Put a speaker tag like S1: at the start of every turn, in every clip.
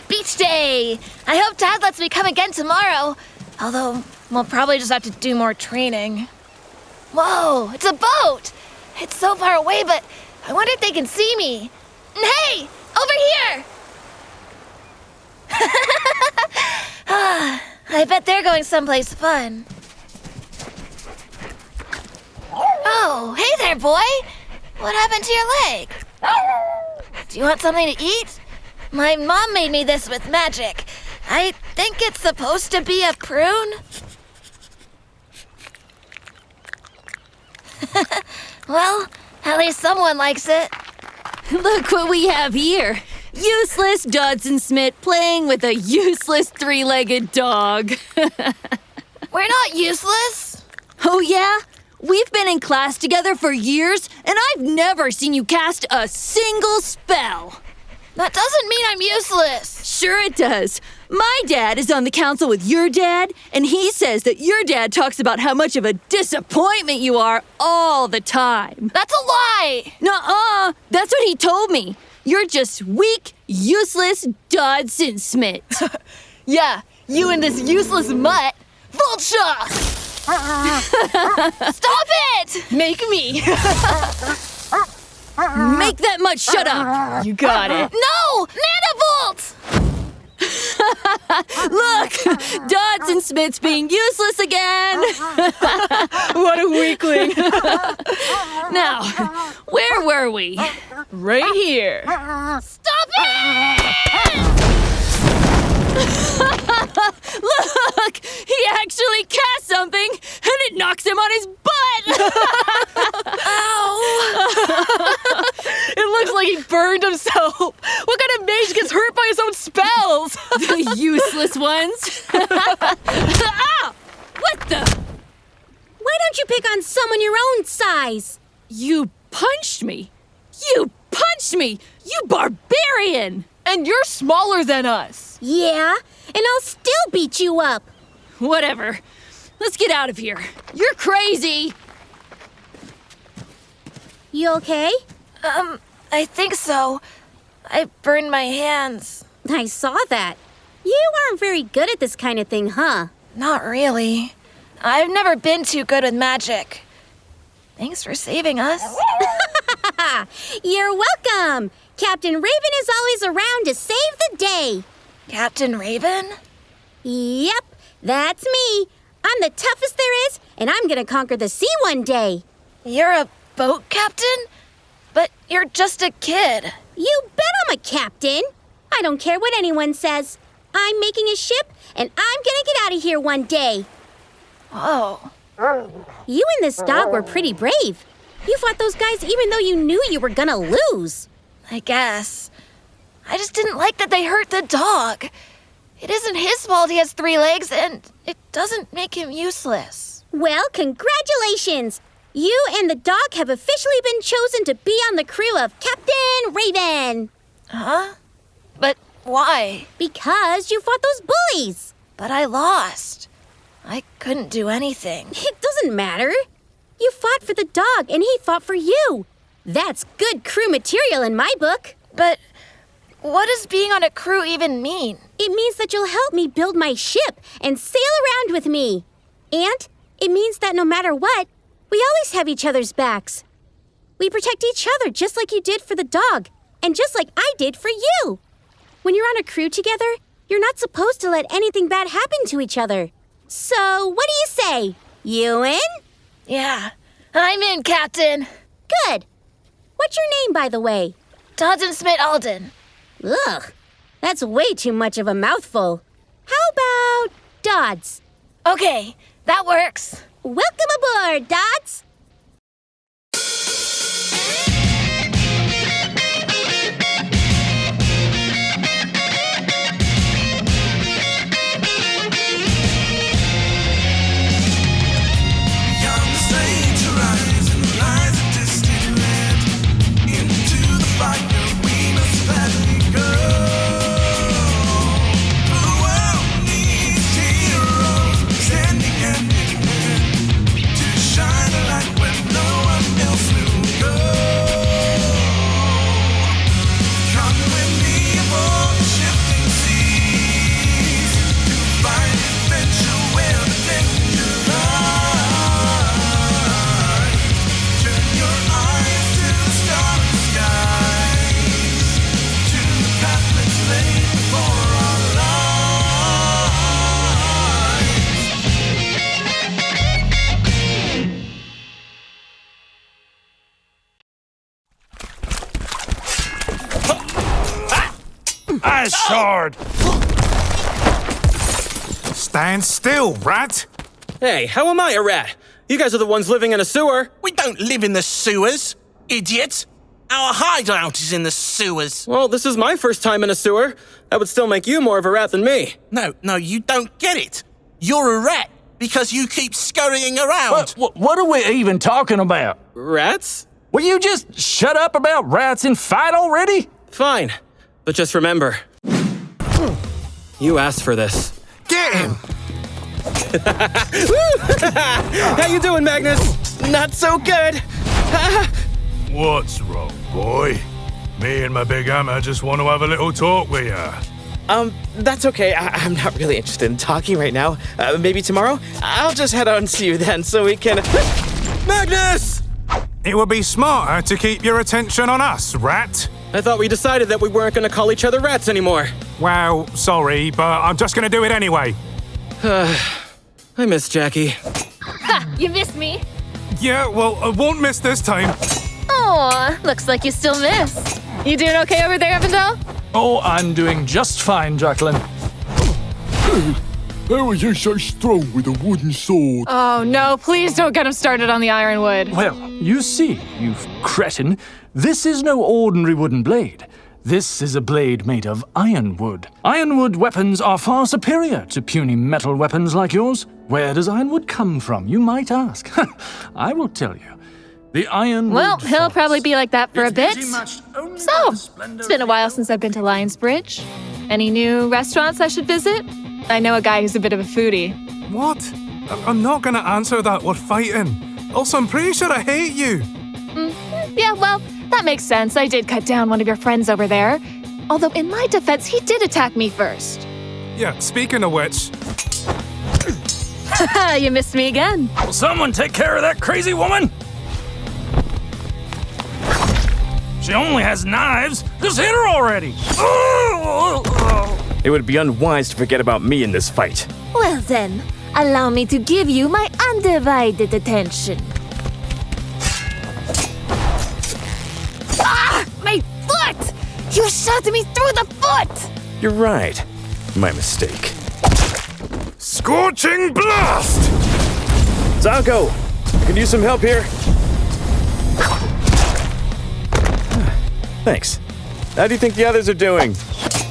S1: Beach day! I hope Dad lets me come again tomorrow. Although, we'll probably just have to do more training. Whoa, it's a boat! It's so far away, but I wonder if they can see me. Hey, over here! I bet they're going someplace fun. Oh, hey there, boy! What happened to your leg? Do you want something to eat? My mom made me this with magic. I think it's supposed to be a prune. Well, at least someone likes it.
S2: Look what we have here. Useless Dodds and Smith playing with a useless three-legged dog.
S1: We're not useless.
S2: Oh yeah? We've been in class together for years, and I've never seen you cast a single spell.
S1: That doesn't mean I'm useless.
S2: Sure it does. My dad is on the council with your dad, and he says that your dad talks about how much of a disappointment you are all the time.
S1: That's a lie.
S2: Nuh-uh. That's what he told me. You're just weak, useless Dodds and Smith.
S1: Yeah, you and this useless mutt. Vulture! Stop it! Make me.
S2: Make that mutt shut up. You got it.
S1: No! Manavolt!
S2: Look! Dodds and Smith's being useless again!
S1: What a weakling.
S2: Now, where were we?
S1: Right here. Stop it!
S2: Look! He actually cast something, and it knocks him on his butt!
S1: Ow! It looks like he burned himself. What kind of mage gets hurt by his own spells?
S2: The useless ones. Ah! What the?
S3: Why don't you pick on someone your own size?
S2: You punched me! You punched me! You barbarian!
S1: And you're smaller than us.
S3: Yeah, and I'll still beat you up.
S2: Whatever. Let's get out of here. You're crazy!
S3: You okay?
S1: I think so. I burned my hands.
S3: I saw that. You aren't very good at this kind of thing, huh?
S1: Not really. I've never been too good with magic. Thanks for saving us.
S3: You're welcome. Captain Raven is always around to save the day.
S1: Captain Raven?
S3: Yep, that's me. I'm the toughest there is, and I'm gonna conquer the sea one day.
S1: You're a boat captain? But you're just a kid.
S3: You bet I'm a captain. I don't care what anyone says. I'm making a ship, and I'm gonna get out of here one day.
S1: Oh.
S3: You and this dog were pretty brave. You fought those guys even though you knew you were gonna lose.
S1: I guess. I just didn't like that they hurt the dog. It isn't his fault he has 3 legs, and it doesn't make him useless.
S3: Well, congratulations! You and the dog have officially been chosen to be on the crew of Captain Raven.
S1: Huh? But why?
S3: Because you fought those bullies.
S1: But I lost. I couldn't do anything.
S3: It doesn't matter. You fought for the dog, and he fought for you. That's good crew material in my book.
S1: But what does being on a crew even mean?
S3: It means that you'll help me build my ship and sail around with me. And it means that no matter what, we always have each other's backs. We protect each other just like you did for the dog, and just like I did for you. When you're on a crew together, you're not supposed to let anything bad happen to each other. So, what do you say? You in?
S1: Yeah, I'm in, Captain.
S3: Good. What's your name, by the way?
S1: Dodds and Smith Alden.
S3: Ugh, that's way too much of a mouthful. How about Dodds?
S1: Okay, that works.
S3: Welcome aboard, Dodds.
S4: Standing hand in hand to shine a light. my sword!
S5: Stand still, rat!
S6: Hey, how am I a rat? You guys are the ones living in a sewer.
S7: We don't live in the sewers, idiot. Our hideout is in the sewers.
S6: Well, this is my first time in a sewer. That would still make you more of a rat than me.
S7: No, you don't get it. You're a rat because you keep scurrying around.
S4: What are we even talking about?
S6: Rats?
S4: Will you just shut up about rats and fight already?
S6: Fine. But just remember, you asked for this.
S5: Get him!
S6: How you doing, Magnus? Not so good.
S8: What's wrong, boy? Me and my big hammer just want to have a little talk with ya.
S6: That's okay. I'm not really interested in talking right now. Maybe tomorrow? I'll just head out and see you then so we can... Magnus!
S5: It would be smarter to keep your attention on us, rat.
S6: I thought we decided that we weren't going to call each other rats anymore.
S5: Well, sorry, but I'm just going to do it anyway.
S6: I miss Jackie.
S1: Ha! You missed me.
S5: Yeah, well, I won't miss this time.
S1: Aw, looks like you still miss. You doing okay over there, Evindall?
S4: Oh, I'm doing just fine, Jacqueline.
S8: How are you so strong with a wooden sword?
S9: Oh, no, please don't get him started on the ironwood.
S4: Well, you see, you cretin, this is no ordinary wooden blade. This is a blade made of ironwood. Ironwood weapons are far superior to puny metal weapons like yours. Where does ironwood come from, you might ask? I will tell you. The ironwood
S9: Well, he'll
S4: forest.
S9: probably be like that for a
S4: Its
S9: bit.
S4: beauty matched only
S9: So,
S4: by the splendor
S9: it's been a
S4: of
S9: while
S4: the-
S9: since I've been to Lionsbridge. Any new restaurants I should visit? I know a guy who's a bit of a foodie.
S5: What? I'm not going to answer that. We're fighting. Also, I'm pretty sure I hate you.
S9: Yeah, well, that makes sense. I did cut down one of your friends over there. Although, in my defense, he did attack me first.
S5: Yeah, speaking of which,
S9: Haha, you missed me again.
S4: Will someone take care of that crazy woman? She only has knives. Just hit her already.
S6: It would be unwise to forget about me in this fight.
S1: Well then, allow me to give you my undivided attention. Ah! My foot! You shot me through the foot!
S6: You're right. My mistake.
S5: scorching blast!
S6: Zago, I could use some help here. Thanks. How do you think the others are doing?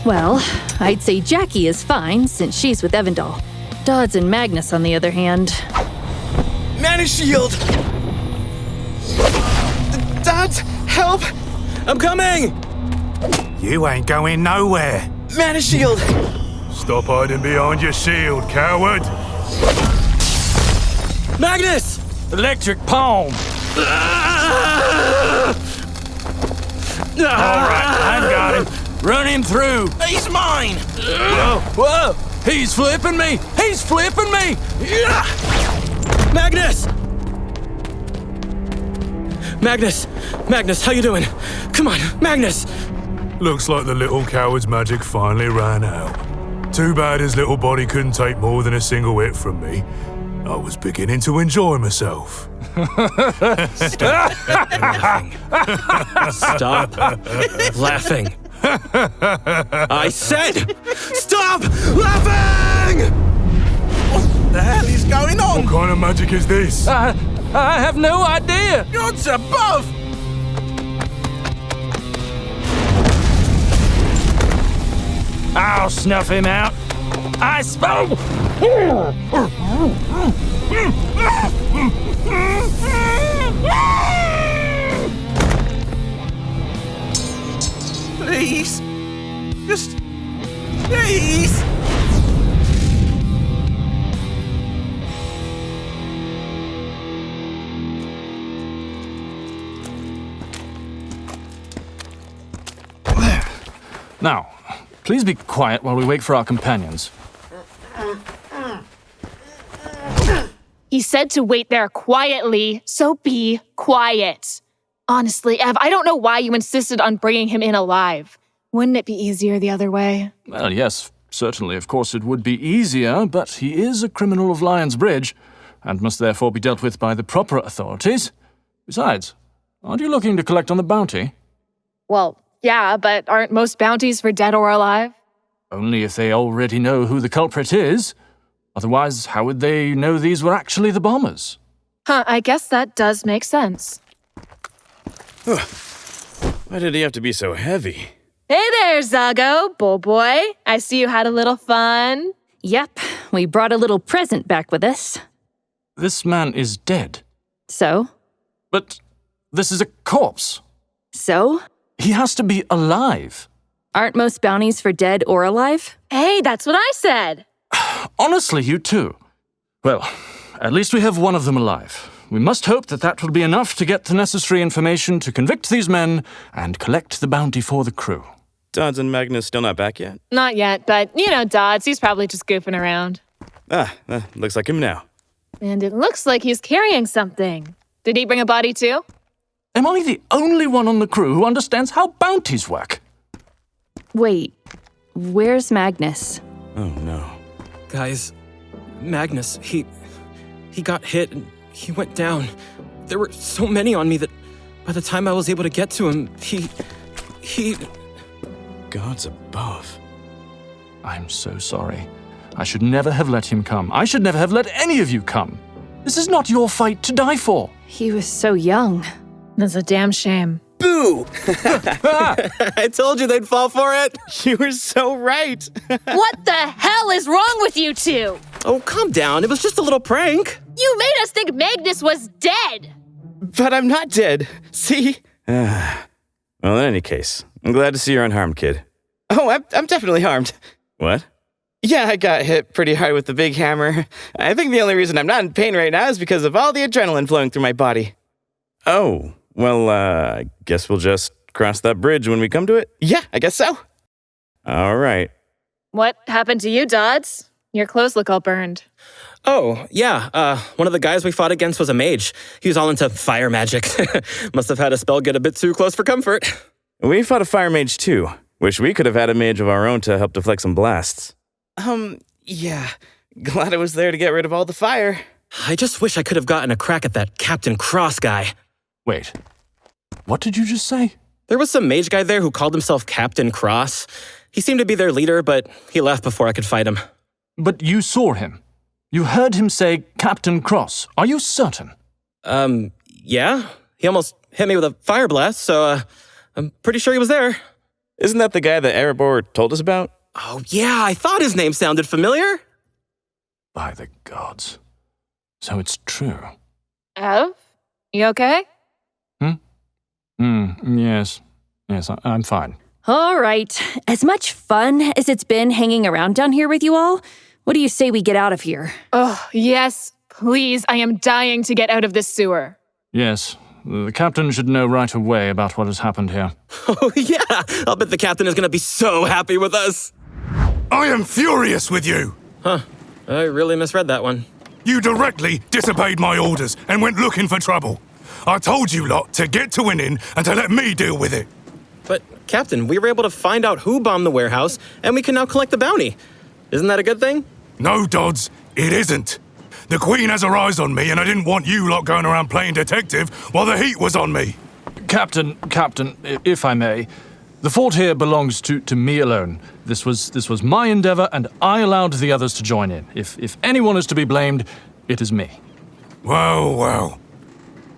S2: Well, I'd say Jackie is fine since she's with Evindall. Dodds and Magnus, on the other hand.
S6: Man shield! Dodds, help! I'm coming!
S5: You ain't going nowhere.
S6: Man shield!
S8: Stop hiding behind your shield, coward!
S6: Magnus!
S4: Electric palm. All right, I've got him. Run him through.
S7: He's mine!
S4: Whoa, whoa! He's flipping me! He's flipping me!
S6: Magnus! Magnus, how you doing? Come on, Magnus!
S8: Looks like the little coward's magic finally ran out. Too bad his little body couldn't take more than a single hit from me. I was beginning to enjoy myself.
S6: Stop laughing. I said, stop laughing!
S7: What the hell is going on?
S8: What kind of magic is this?
S4: I have no idea.
S7: God's above!
S4: I'll snuff him out. I spoke.
S7: Please. Just... please.
S4: Now, please be quiet while we wait for our companions.
S9: He said to wait there quietly, so be quiet. Honestly, Ev, I don't know why you insisted on bringing him in alive. Wouldn't it be easier the other way?
S4: Well, yes, certainly, of course it would be easier, but he is a criminal of Lionsbridge, and must therefore be dealt with by the proper authorities. Besides, aren't you looking to collect on the bounty?
S9: Well, yeah, but aren't most bounties for dead or alive?
S4: Only if they already know who the culprit is. Otherwise, how would they know these were actually the bombers?
S9: Huh, I guess that does make sense.
S6: Why did he have to be so heavy?
S9: Hey there, Zago, bull boy. I see you had a little fun.
S2: Yep, we brought a little present back with us.
S4: This man is dead.
S2: So?
S4: But this is a corpse.
S2: So?
S4: He has to be alive.
S2: Aren't most bounties for dead or alive?
S9: Hey, that's what I said.
S4: Honestly, you too. Well, at least we have one of them alive. We must hope that that will be enough to get the necessary information to convict these men and collect the bounty for the crew.
S6: Dodds and Magnus still not back yet?
S9: Not yet, but you know Dodds, he's probably just goofing around.
S6: Looks like him now.
S9: And it looks like he's carrying something. Did he bring a body too?
S4: Am I the only one on the crew who understands how bounties work?
S2: Wait, where's Magnus?
S6: Oh no.
S10: Guys, Magnus, he got hit and he went down. There were so many on me that by the time I was able to get to him, he...
S6: Gods above.
S4: I'm so sorry. I should never have let him come. I should never have let any of you come. This is not your fight to die for.
S2: He was so young.
S9: That's a damn shame.
S6: Boo!
S10: I told you they'd fall for it.
S6: You were so right.
S1: What the hell is wrong with you two?
S10: Oh, calm down. It was just a little prank.
S1: You made us think Magnus was dead.
S6: But I'm not dead. See? Well, in any case, I'm glad to see you're unharmed, kid. Oh, I'm definitely harmed. What? Yeah, I got hit pretty hard with the big hammer. I think the only reason I'm not in pain right now is because of all the adrenaline flowing through my body. Oh, well, I guess we'll just cross that bridge when we come to it. Yeah, I guess so. All right.
S9: What happened to you, Dodds? Your clothes look all burned.
S10: Oh, yeah. One of the guys we fought against was a mage. He was all into fire magic. Must have had a spell get a bit too close for comfort.
S6: We fought a fire mage too. Wish we could have had a mage of our own to help deflect some blasts. Yeah. Glad I was there to get rid of all the fire.
S10: I just wish I could have gotten a crack at that Captain Cross guy.
S4: Wait, what did you just say?
S10: There was some mage guy there who called himself Captain Cross. He seemed to be their leader, but he left before I could fight him.
S4: But you saw him. You heard him say Captain Cross. Are you certain?
S10: Yeah. He almost hit me with a fire blast, so, I'm pretty sure he was there.
S6: Isn't that the guy that Erebor told us about?
S10: Oh, yeah, I thought his name sounded familiar.
S4: By the gods. So it's true.
S9: Ev? You okay?
S4: Yes. Yes, I'm fine.
S2: All right. As much fun as it's been hanging around down here with you all, what do you say we get out of here?
S9: Oh, yes, please. I am dying to get out of this sewer.
S4: Yes. The captain should know right away about what has happened here.
S10: Oh, yeah. I'll bet the captain is going to be so happy with us.
S8: I am furious with you!
S10: Huh. I really misread that one.
S8: You directly disobeyed my orders and went looking for trouble. I told you lot to get to winning and to let me deal with it.
S10: But, Captain, we were able to find out who bombed the warehouse, and we can now collect the bounty. Isn't that a good thing?
S8: No, Dodds, it isn't. The Queen has her eyes on me, and I didn't want you lot going around playing detective while the heat was on me.
S4: Captain, if I may, the fort here belongs to me alone. This was my endeavor, and I allowed the others to join in. If anyone is to be blamed, it is me.
S8: Well.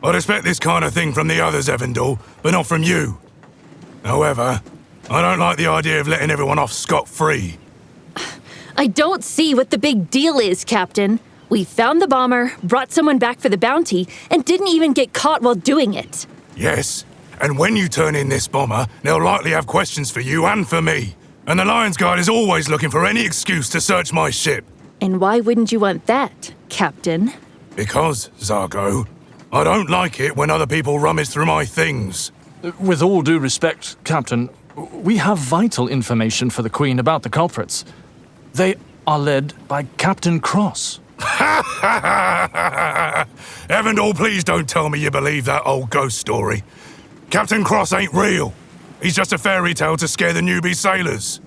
S8: I'd expect this kind of thing from the others, Evindall, but not from you. However, I don't like the idea of letting everyone off scot-free.
S2: I don't see what the big deal is, Captain. We found the bomber, brought someone back for the bounty, and didn't even get caught while doing it.
S8: Yes, and when you turn in this bomber, they'll likely have questions for you and for me. And the Lions Guard is always looking for any excuse to search my ship.
S2: And why wouldn't you want that, Captain?
S8: Because, Zago, I don't like it when other people rummage through my things.
S4: With all due respect, Captain, we have vital information for the Queen about the culprits. They are led by Captain Cross.
S8: Evindall, please don't tell me you believe that old ghost story. Captain Cross ain't real. He's just a fairy tale to scare the newbie sailors.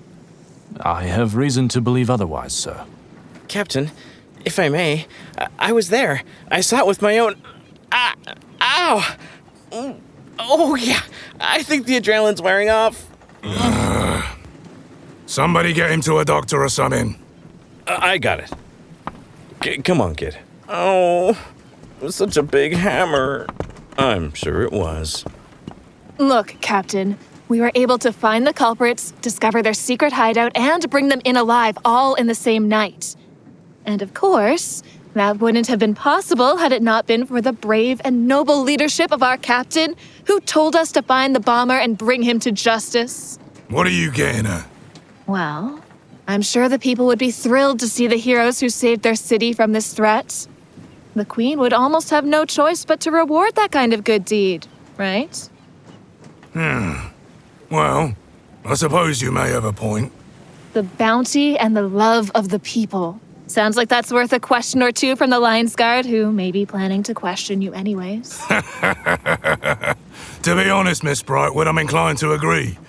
S4: I have reason to believe otherwise, sir.
S6: Captain, if I may, I was there. I saw it with my own... Ow! Oh, yeah. I think the adrenaline's wearing off.
S8: Somebody get him to a doctor or something.
S6: I got it. Come on, kid. Oh, it was such a big hammer. I'm sure it was.
S9: Look, Captain, we were able to find the culprits, discover their secret hideout, and bring them in alive all in the same night. And of course, that wouldn't have been possible had it not been for the brave and noble leadership of our captain, who told us to find the bomber and bring him to justice.
S8: What are you getting at?
S9: Well, I'm sure the people would be thrilled to see the heroes who saved their city from this threat. The Queen would almost have no choice but to reward that kind of good deed, right?
S8: Well, I suppose you may have a point.
S9: The bounty and the love of the people. Sounds like that's worth a question or two from the Lion's Guard, who may be planning to question you anyways.
S8: To be honest, Miss Brightwood, I'm inclined to agree.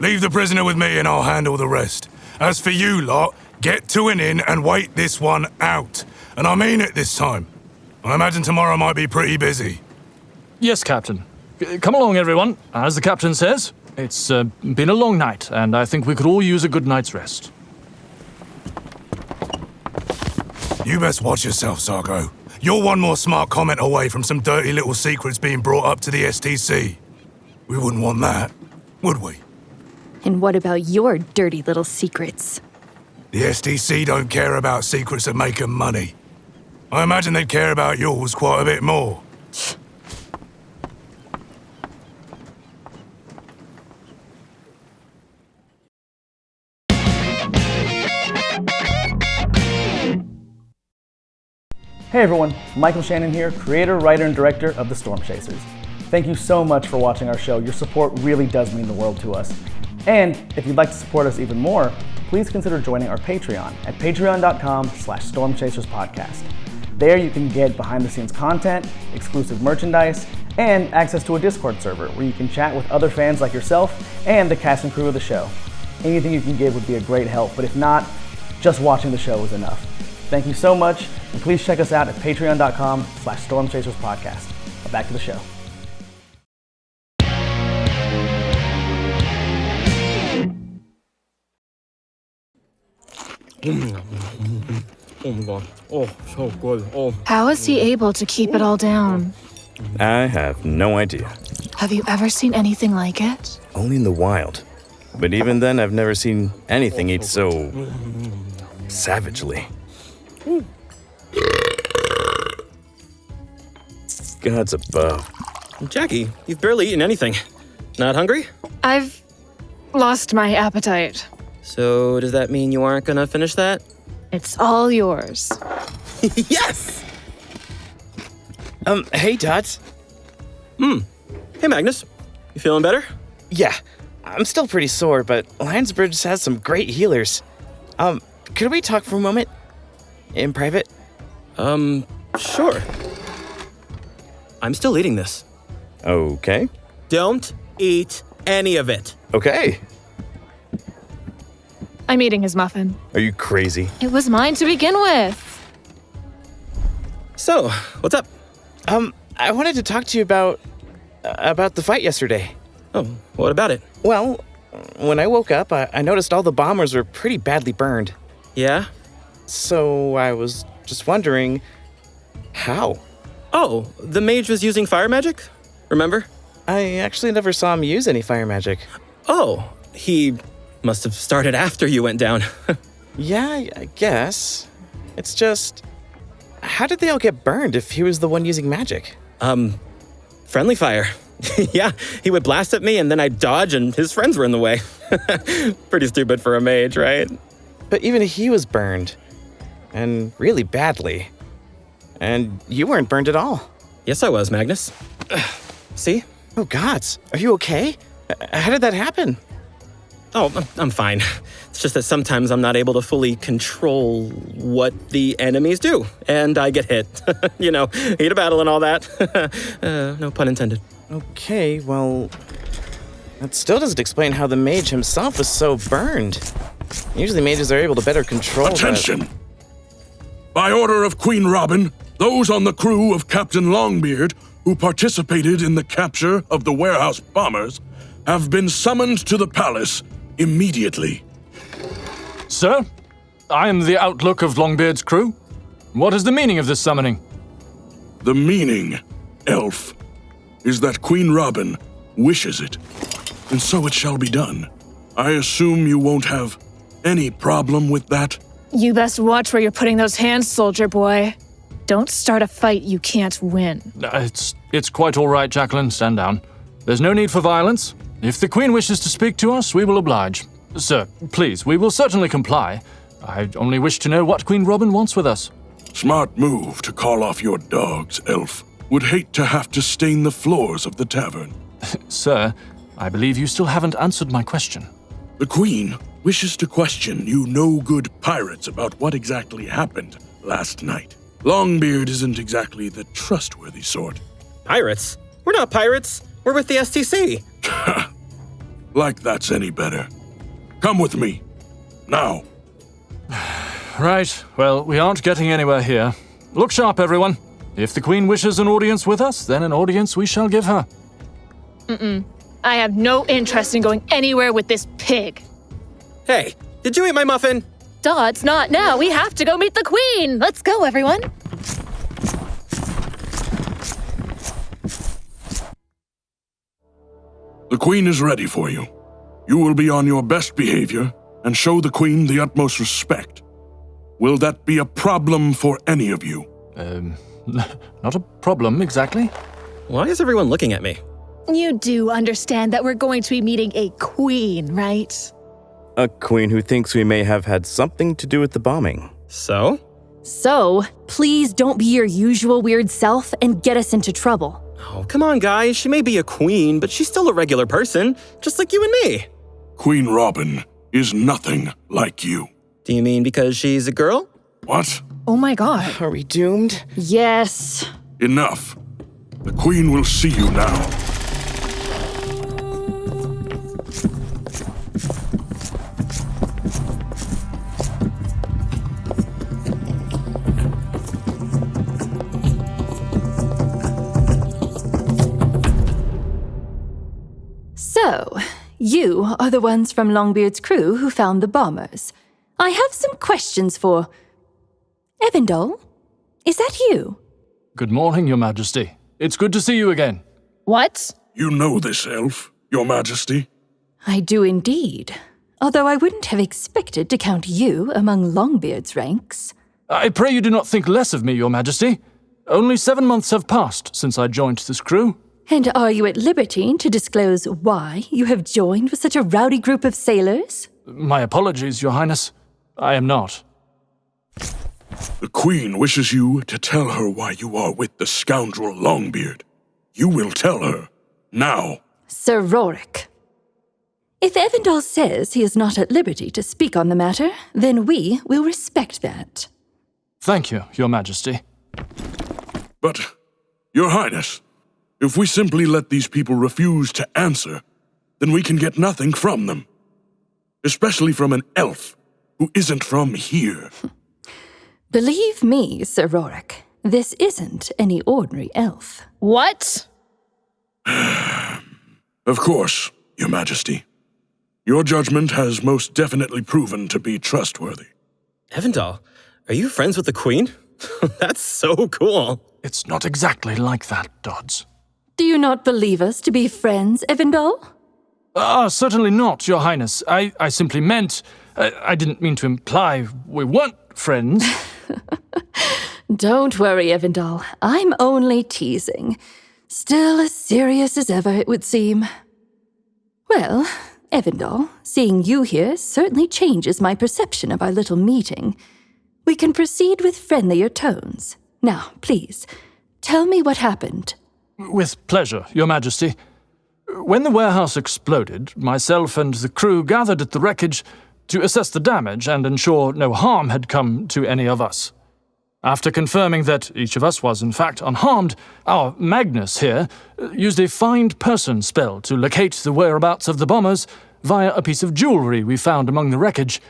S8: Leave the prisoner with me and I'll handle the rest. As for you lot, get to an inn and wait this one out. And I mean it this time. I imagine tomorrow might be pretty busy.
S4: Yes, Captain. Come along, everyone. As the captain says, it's been a long night, and I think we could all use a good night's rest.
S8: You best watch yourself, Zago. You're one more smart comment away from some dirty little secrets being brought up to the STC. We wouldn't want that, would we?
S2: And what about your dirty little secrets?
S8: The STC don't care about secrets that make 'em money. I imagine they'd care about yours quite a bit more.
S11: Hey everyone, Michael Shannon here, creator, writer, and director of The Storm Chasers. Thank you so much for watching our show. Your support really does mean the world to us. And if you'd like to support us even more, please consider joining our Patreon at patreon.com/stormchaserspodcast. There you can get behind-the-scenes content, exclusive merchandise, and access to a Discord server where you can chat with other fans like yourself and the cast and crew of the show. Anything you can give would be a great help, but if not, just watching the show is enough. Thank you so much, and please check us out at patreon.com/stormchaserspodcast. Now back to the show.
S10: Oh my god. Oh, so good. Oh.
S9: How is he able to keep it all down?
S6: I have no idea.
S9: Have you ever seen anything like it?
S6: Only in the wild. But even then, I've never seen anything eat so savagely. Gods above.
S10: Jackie, you've barely eaten anything. Not hungry?
S9: I've lost my appetite.
S10: So does that mean you aren't gonna finish that?
S9: It's all yours.
S10: Yes!
S6: Hey, Dodds.
S10: Hey, Magnus. You feeling better?
S6: Yeah, I'm still pretty sore, but Lionsbridge has some great healers. Could we talk for a moment? In private?
S10: Sure. I'm still eating this.
S6: Okay.
S10: Don't eat any of it.
S6: Okay.
S9: I'm eating his muffin.
S6: Are you crazy?
S9: It was mine to begin with.
S10: So, what's up?
S6: I wanted to talk to you about the fight yesterday.
S10: Oh, what about it?
S6: Well, when I woke up, I noticed all the bombers were pretty badly burned.
S10: Yeah?
S6: So I was just wondering, how?
S10: Oh, the mage was using fire magic? Remember?
S6: I actually never saw him use any fire magic.
S10: Oh, he must have started after you went down.
S6: Yeah, I guess. It's just, how did they all get burned if he was the one using magic?
S10: Friendly fire. Yeah, he would blast at me and then I'd dodge and his friends were in the way. Pretty stupid for a mage, right?
S6: But even he was burned. And really badly. And you weren't burned at all.
S10: Yes, I was, Magnus. See?
S6: Oh, gods. Are you okay? How did that happen?
S10: Oh, I'm fine. It's just that sometimes I'm not able to fully control what the enemies do, and I get hit. You know, heat of battle and all that. No pun intended.
S6: Okay, well, that still doesn't explain how the mage himself was so burned. Usually mages are able to better control
S8: Attention! By order of Queen Robin, those on the crew of Captain Longbeard who participated in the capture of the warehouse bombers have been summoned to the palace immediately.
S4: Sir, I am the Outlook of Longbeard's crew. What is the meaning of this summoning?
S8: The meaning, elf, is that Queen Robin wishes it, and so it shall be done. I assume you won't have any problem with that?
S9: You best watch where you're putting those hands, soldier boy. Don't start a fight you can't win.
S4: It's quite all right, Jacqueline. Stand down. There's no need for violence. If the Queen wishes to speak to us, we will oblige. Sir, please, we will certainly comply. I only wish to know what Queen Robin wants with us.
S8: Smart move to call off your dogs, elf. Would hate to have to stain the floors of the tavern.
S4: Sir, I believe you still haven't answered my question.
S8: The Queen wishes to question you no-good pirates about what exactly happened last night. Longbeard isn't exactly the trustworthy sort.
S10: Pirates? We're not pirates. We're with the STC.
S8: Like that's any better. Come with me. Now.
S4: Right. Well, we aren't getting anywhere here. Look sharp, everyone. If the Queen wishes an audience with us, then an audience we shall give her.
S9: I have no interest in going anywhere with this pig.
S10: Hey, did you eat my muffin?
S1: Dodds, not now. We have to go meet the Queen. Let's go, everyone.
S8: The Queen is ready for you. You will be on your best behavior and show the Queen the utmost respect. Will that be a problem for any of you?
S4: Not a problem, exactly.
S10: Why is everyone looking at me?
S1: You do understand that we're going to be meeting a queen, right?
S6: A queen who thinks we may have had something to do with the bombing.
S10: So?
S2: So, please don't be your usual weird self and get us into trouble.
S10: Oh, come on, guys. She may be a queen, but she's still a regular person, just like you and me.
S8: Queen Robin is nothing like you.
S10: Do you mean because she's a girl?
S8: What?
S1: Oh my god.
S6: Are we doomed?
S2: Yes.
S8: Enough. The Queen will see you now.
S2: So, you are the ones from Longbeard's crew who found the bombers. I have some questions for... Evindall? Is that you?
S4: Good morning, Your Majesty. It's good to see you again.
S1: What?
S8: You know this, elf, Your Majesty.
S2: I do indeed. Although I wouldn't have expected to count you among Longbeard's ranks.
S4: I pray you do not think less of me, Your Majesty. Only 7 months have passed since I joined this crew.
S2: And are you at liberty to disclose why you have joined with such a rowdy group of sailors?
S4: My apologies, Your Highness. I am not.
S8: The Queen wishes you to tell her why you are with the scoundrel Longbeard. You will tell her. Now.
S2: Sir Rorik. If Evindall says he is not at liberty to speak on the matter, then we will respect that.
S4: Thank you, Your Majesty.
S8: But, Your Highness, if we simply let these people refuse to answer, then we can get nothing from them. Especially from an elf who isn't from here.
S2: Believe me, Sir Rorik, this isn't any ordinary elf.
S1: What?
S8: Of course, Your Majesty. Your judgment has most definitely proven to be trustworthy.
S10: Evindall, are you friends with the Queen? That's so cool.
S4: It's not exactly like that, Dodds.
S2: Do you not believe us to be friends, Evindall?
S4: Certainly not, Your Highness. I simply meant... I didn't mean to imply we weren't friends.
S2: Don't worry, Evindall. I'm only teasing. Still as serious as ever, it would seem. Well, Evindall, seeing you here certainly changes my perception of our little meeting. We can proceed with friendlier tones. Now, please, tell me what happened.
S4: With pleasure, Your Majesty. When the warehouse exploded, myself and the crew gathered at the wreckage to assess the damage and ensure no harm had come to any of us. After confirming that each of us was in fact unharmed, our Magnus here used a find person spell to locate the whereabouts of the bombers via a piece of jewelry we found among the wreckage,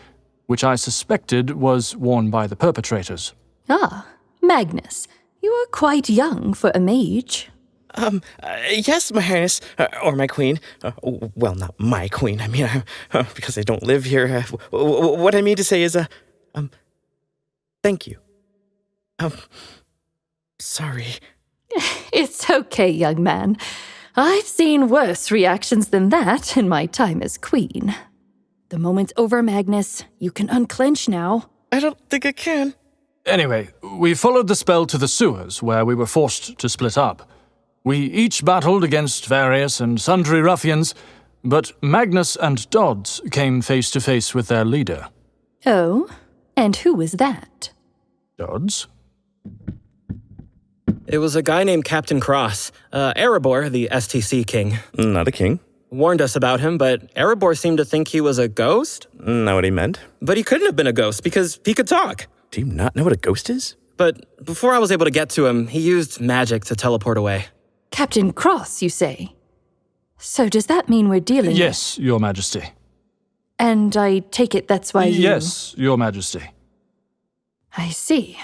S4: which I suspected was worn by the perpetrators.
S2: Ah, Magnus, you are quite young for a mage.
S6: Yes, My Highness, or my queen. Well, not my queen, I mean, because I don't live here. What I mean to say is, thank you. Sorry.
S2: It's okay, young man. I've seen worse reactions than that in my time as queen. The moment's over, Magnus. You can unclench now.
S6: I don't think I can.
S4: Anyway, we followed the spell to the sewers, where we were forced to split up. We each battled against various and sundry ruffians, but Magnus and Dodds came face to face with their leader.
S2: Oh? And who was that?
S4: Dodds?
S10: It was a guy named Captain Cross, Erebor, the STC king.
S6: Not a king.
S10: Warned us about him, but Erebor seemed to think he was a ghost?
S6: Not what he meant.
S10: But he couldn't have been a ghost because he could talk.
S6: Do you not know what a ghost is?
S10: But before I was able to get to him, he used magic to teleport away.
S2: Captain Cross, you say? So does that mean we're dealing
S4: Yes, Your Majesty.
S2: And I take it that's why you...
S4: Yes, Your Majesty.
S2: I see.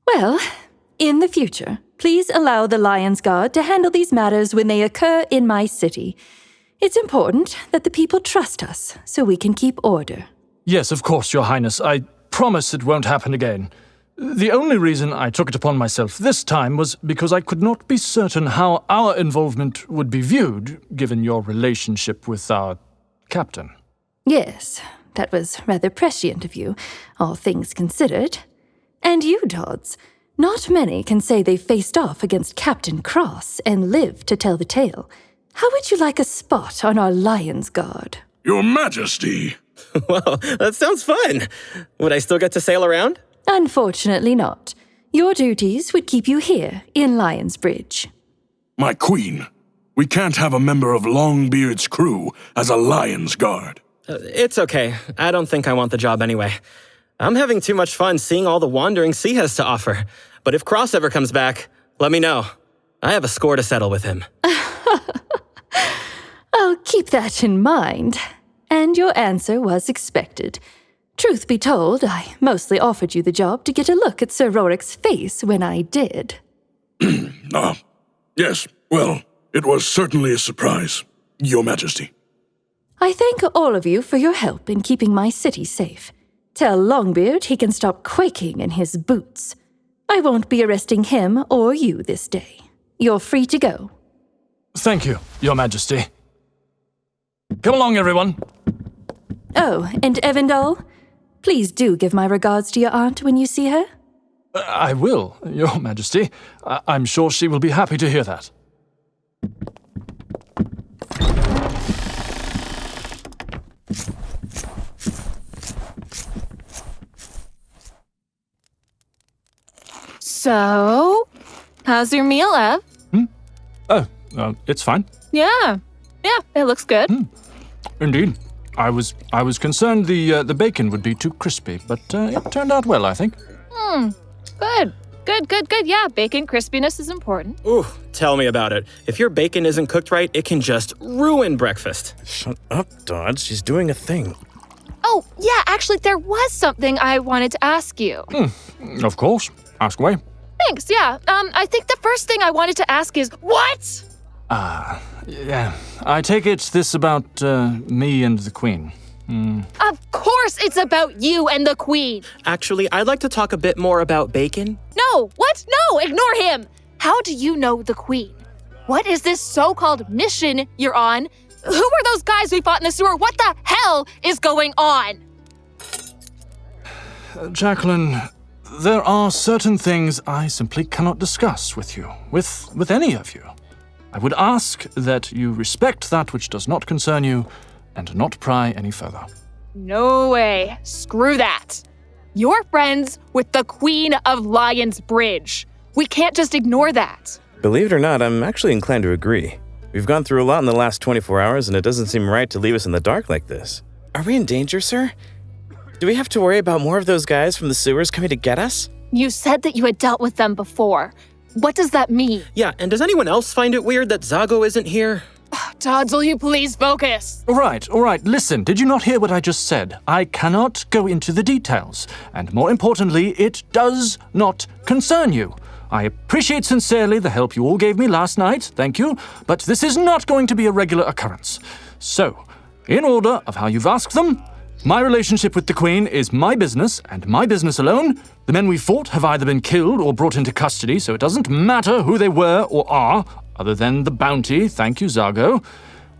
S2: Well, in the future, please allow the Lion's Guard to handle these matters when they occur in my city. It's important that the people trust us so we can keep order.
S4: Yes, of course, Your Highness. I promise it won't happen again. The only reason I took it upon myself this time was because I could not be certain how our involvement would be viewed, given your relationship with our captain.
S2: Yes, that was rather prescient of you, all things considered. And you, Dodds. Not many can say they've faced off against Captain Cross and lived to tell the tale. How would you like a spot on our Lion's Guard?
S8: Your Majesty!
S10: Well, that sounds fun. Would I still get to sail around?
S2: Unfortunately not. Your duties would keep you here in Lion's Bridge.
S8: My queen, we can't have a member of Longbeard's crew as a Lion's Guard.
S10: It's okay. I don't think I want the job anyway. I'm having too much fun seeing all the wandering sea has to offer. But if Cross ever comes back, let me know. I have a score to settle with him.
S2: I'll keep that in mind. And your answer was expected. Truth be told, I mostly offered you the job to get a look at Sir Rorik's face when I did.
S8: Yes, well, it was certainly a surprise, Your Majesty.
S2: I thank all of you for your help in keeping my city safe. Tell Longbeard he can stop quaking in his boots. I won't be arresting him or you this day. You're free to go.
S4: Thank you, Your Majesty. Come along, everyone.
S2: Oh, and Evindall, please do give my regards to your aunt when you see her.
S4: I will, Your Majesty. I'm sure she will be happy to hear that.
S9: So, how's your meal, Ev?
S4: It's fine.
S9: Yeah, it looks good.
S4: Indeed. I was concerned the bacon would be too crispy, but it turned out well, I think.
S9: Good. Yeah, bacon crispiness is important.
S10: Ooh, tell me about it. If your bacon isn't cooked right, it can just ruin breakfast.
S6: Shut up, Dodds. She's doing a thing.
S9: Oh, yeah, actually, there was something I wanted to ask you.
S4: Of course. Ask away.
S9: Thanks, yeah. I think the first thing I wanted to ask is, what?
S4: Yeah. I take it this about me and the Queen.
S9: Of course it's about you and the Queen.
S10: Actually, I'd like to talk a bit more about bacon.
S9: No, what? No, ignore him. How do you know the Queen? What is this so-called mission you're on? Who were those guys we fought in the sewer? What the hell is going on?
S4: Jacqueline, there are certain things I simply cannot discuss with you, with any of you. I would ask that you respect that which does not concern you and not pry any further.
S9: No way. Screw that. You're friends with the Queen of Lion's Bridge. We can't just ignore that.
S6: Believe it or not, I'm actually inclined to agree. We've gone through a lot in the last 24 hours, and it doesn't seem right to leave us in the dark like this. Are we in danger, sir? Do we have to worry about more of those guys from the sewers coming to get us?
S9: You said that you had dealt with them before. What does that mean?
S10: Yeah, and does anyone else find it weird that Zago isn't here?
S9: Dodds, will you please focus?
S4: All right. Listen, did you not hear what I just said? I cannot go into the details. And more importantly, it does not concern you. I appreciate sincerely the help you all gave me last night, thank you, but this is not going to be a regular occurrence. So, in order of how you've asked them, my relationship with the Queen is my business, and my business alone. The men we fought have either been killed or brought into custody, so it doesn't matter who they were or are, other than the bounty, thank you, Zago.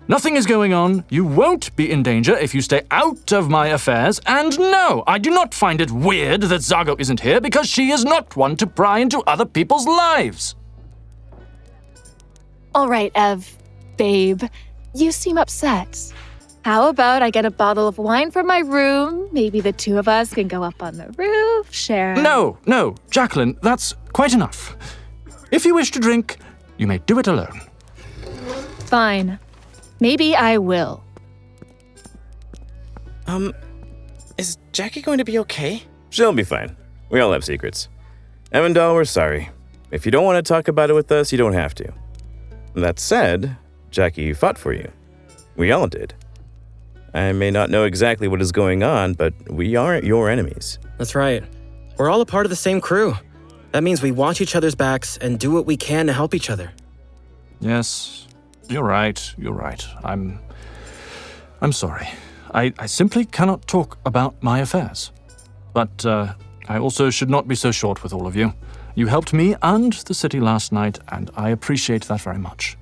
S4: Nothing is going on. You won't be in danger if you stay out of my affairs. And no, I do not find it weird that Zago isn't here because she is not one to pry into other people's lives.
S9: All right, Ev, babe, you seem upset. How about I get a bottle of wine from my room? Maybe the two of us can go up on the roof, share...
S4: No, Jacqueline, that's quite enough. If you wish to drink, you may do it alone.
S9: Fine. Maybe I will.
S6: Is Jackie going to be okay? She'll be fine. We all have secrets. Evindall, we're sorry. If you don't want to talk about it with us, you don't have to. That said, Jackie fought for you. We all did. I may not know exactly what is going on, but we aren't your enemies. That's right. We're all a part of the same crew. That means we watch each other's backs and do what we can to help each other.
S4: Yes, you're right. I'm sorry. I simply cannot talk about my affairs. But I also should not be so short with all of you. You helped me and the city last night, and I appreciate that very much.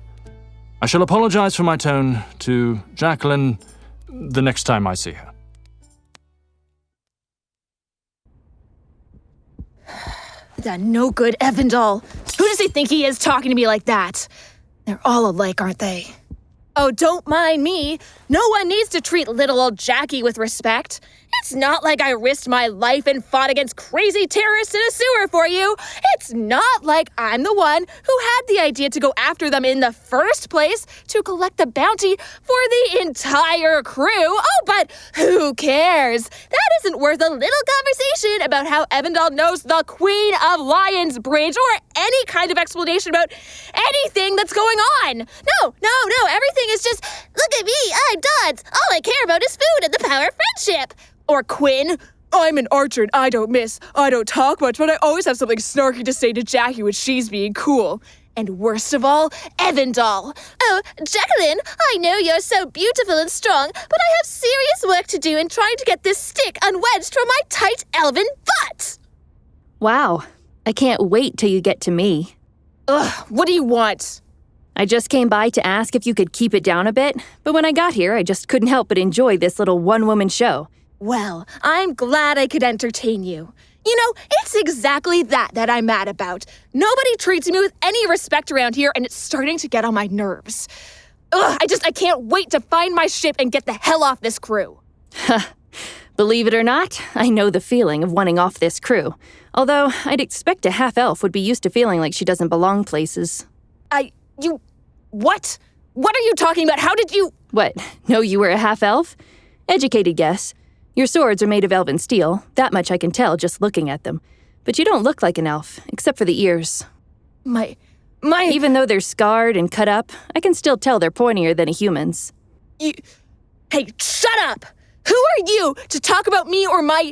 S4: I shall apologize for my tone to Jacqueline the next time I see her.
S1: That no good Evindall. Who does he think he is talking to me like that? They're all alike, aren't they? Oh, don't mind me. No one needs to treat little old Jackie with respect. It's not like I risked my life and fought against crazy terrorists in a sewer for you. It's not like I'm the one who had the idea to go after them in the first place to collect the bounty for the entire crew. Oh, but who cares? That isn't worth a little conversation about how Evindall knows the Queen of Lions Bridge or any kind of explanation about anything that's going on. No, everything is just, look at me, I'm Dodds. All I care about is food and the power of friendship. Or Quinn, I'm an archer and I don't miss. I don't talk much, but I always have something snarky to say to Jackie when she's being cool. And worst of all, Evindall. Oh, Jacqueline, I know you're so beautiful and strong, but I have serious work to do in trying to get this stick unwedged from my tight elven butt.
S2: Wow, I can't wait till you get to me.
S1: Ugh, what do you want?
S2: I just came by to ask if you could keep it down a bit, but when I got here, I just couldn't help but enjoy this little one-woman show.
S1: Well, I'm glad I could entertain you. You know, it's exactly that I'm mad about. Nobody treats me with any respect around here, and it's starting to get on my nerves. Ugh, I can't wait to find my ship and get the hell off this crew.
S2: Believe it or not, I know the feeling of wanting off this crew. Although, I'd expect a half-elf would be used to feeling like she doesn't belong places.
S1: What? What are you talking about? How did you...
S2: What, know you were a half-elf? Educated guess. Your swords are made of elven steel, that much I can tell just looking at them. But you don't look like an elf, except for the ears.
S1: My...
S2: Even though they're scarred and cut up, I can still tell they're pointier than a human's.
S1: Hey, shut up! Who are you to talk about me or my...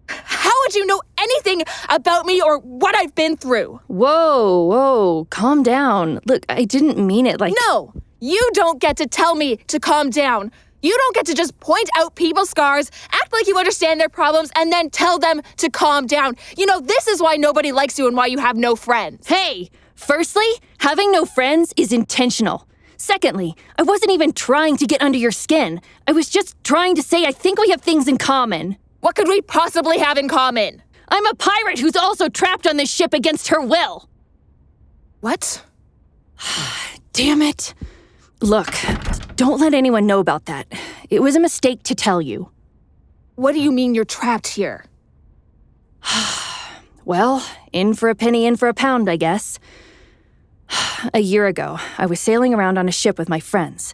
S1: How would you know anything about me or what I've been through?
S2: Whoa, calm down. Look, I didn't mean it like...
S1: No, you don't get to tell me to calm down. You don't get to just point out people's scars, act like you understand their problems, and then tell them to calm down. You know, this is why nobody likes you and why you have no friends.
S2: Hey, firstly, having no friends is intentional. Secondly, I wasn't even trying to get under your skin. I was just trying to say I think we have things in common.
S1: What could we possibly have in common?
S2: I'm a pirate who's also trapped on this ship against her will.
S1: What?
S2: Damn it. Look, don't let anyone know about that. It was a mistake to tell you.
S1: What do you mean you're trapped here?
S2: Well, in for a penny, in for a pound, I guess. A year ago, I was sailing around on a ship with my friends.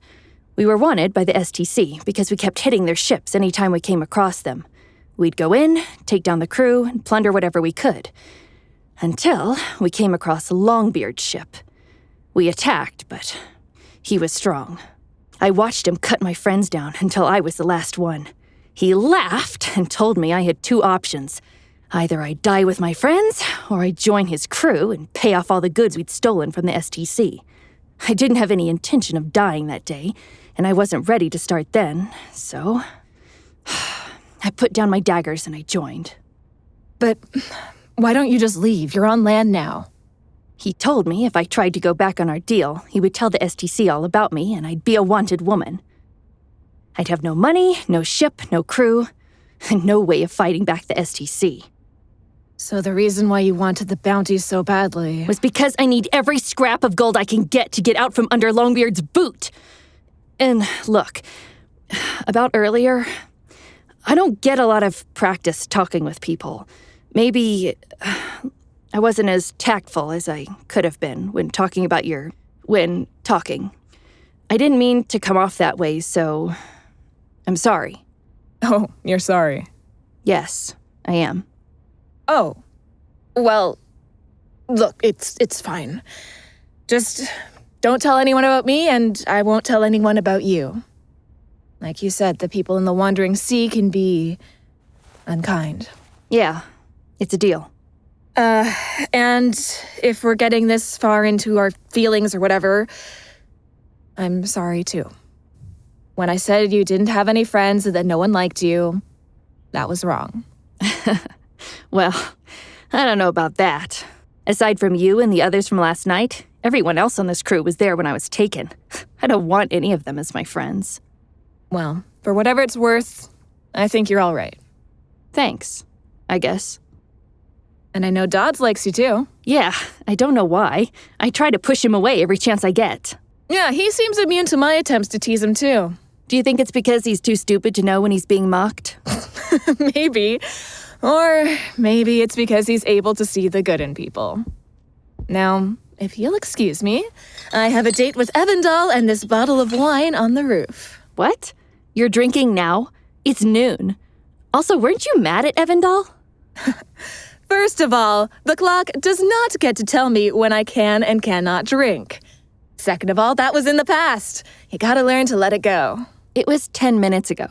S2: We were wanted by the STC because we kept hitting their ships anytime we came across them. We'd go in, take down the crew, and plunder whatever we could. Until we came across Longbeard's ship. We attacked, but he was strong. I watched him cut my friends down until I was the last one. He laughed and told me I had two options. Either I die with my friends, or I join his crew and pay off all the goods we'd stolen from the STC. I didn't have any intention of dying that day, and I wasn't ready to start then, so I put down my daggers and I joined.
S9: But why don't you just leave? You're on land now.
S2: He told me if I tried to go back on our deal, he would tell the STC all about me and I'd be a wanted woman. I'd have no money, no ship, no crew, and no way of fighting back the STC.
S9: So the reason why you wanted the bounty so badly
S2: was because I need every scrap of gold I can get to get out from under Longbeard's boot. And look, about earlier, I don't get a lot of practice talking with people. Maybe I wasn't as tactful as I could have been when talking. I didn't mean to come off that way, so I'm sorry.
S9: Oh, you're sorry?
S2: Yes, I am.
S9: Oh, well, look, it's fine. Just don't tell anyone about me, and I won't tell anyone about you. Like you said, the people in the Wandering Sea can be unkind.
S2: Yeah, it's a deal.
S9: And if we're getting this far into our feelings or whatever, I'm sorry too. When I said you didn't have any friends and that no one liked you, that was wrong.
S2: Well, I don't know about that. Aside from you and the others from last night, everyone else on this crew was there when I was taken. I don't want any of them as my friends.
S9: Well, for whatever it's worth, I think you're all right.
S2: Thanks, I guess.
S9: And I know Dodds likes you too.
S2: Yeah, I don't know why. I try to push him away every chance I get.
S9: Yeah, he seems immune to my attempts to tease him too.
S2: Do you think it's because he's too stupid to know when he's being mocked?
S9: Maybe. Or maybe it's because he's able to see the good in people. Now, if you'll excuse me, I have a date with Evindall and this bottle of wine on the roof.
S2: What? You're drinking now? It's noon. Also, weren't you mad at Evindall?
S9: First of all, the clock does not get to tell me when I can and cannot drink. Second of all, that was in the past. You gotta learn to let it go.
S2: It was 10 minutes ago.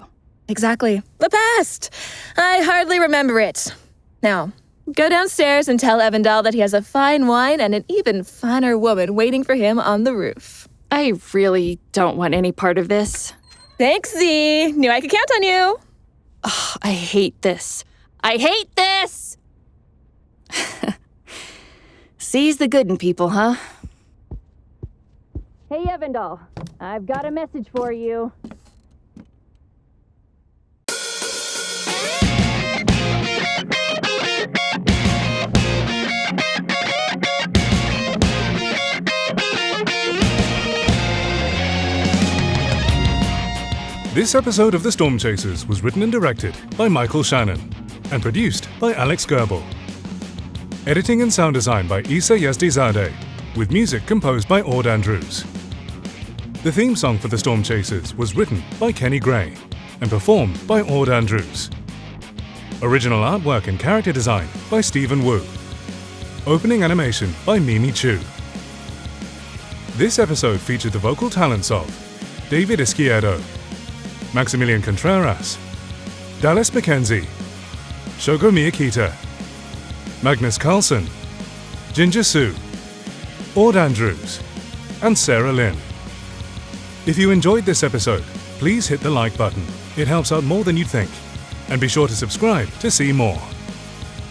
S9: Exactly. The past. I hardly remember it. Now, go downstairs and tell Evindall that he has a fine wine and an even finer woman waiting for him on the roof.
S2: I really don't want any part of this.
S9: Thanks, Z. Knew I could count on you.
S2: Oh, I hate this. I hate this! Sees the good in people, huh? Hey, Evindall. I've got a message for you.
S5: This episode of The Storm Chasers was written and directed by Michael Shannon and produced by Alex Goebel. Editing and sound design by Eisa Yazdizadeh, with music composed by Aud Andrews. The theme song for The Storm Chasers was written by Kenny Gray and performed by Aud Andrews. Original artwork and character design by Stephen Wu. Opening animation by Mimi Chu. This episode featured the vocal talents of David Izquierdo, Maximillian Contreras, Dallis Mackenzie, Shogo Miyakita, Magnus Carlssen, Ginger Sue, Aud Andrews, and Sarah Lynn. If you enjoyed this episode, please hit the like button. It helps out more than you'd think. And be sure to subscribe to see more.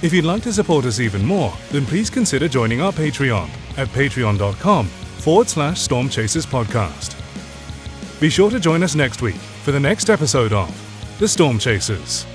S5: If you'd like to support us even more, then please consider joining our Patreon at patreon.com/Storm Chasers Podcast. Be sure to join us next week for the next episode of The Storm Chasers.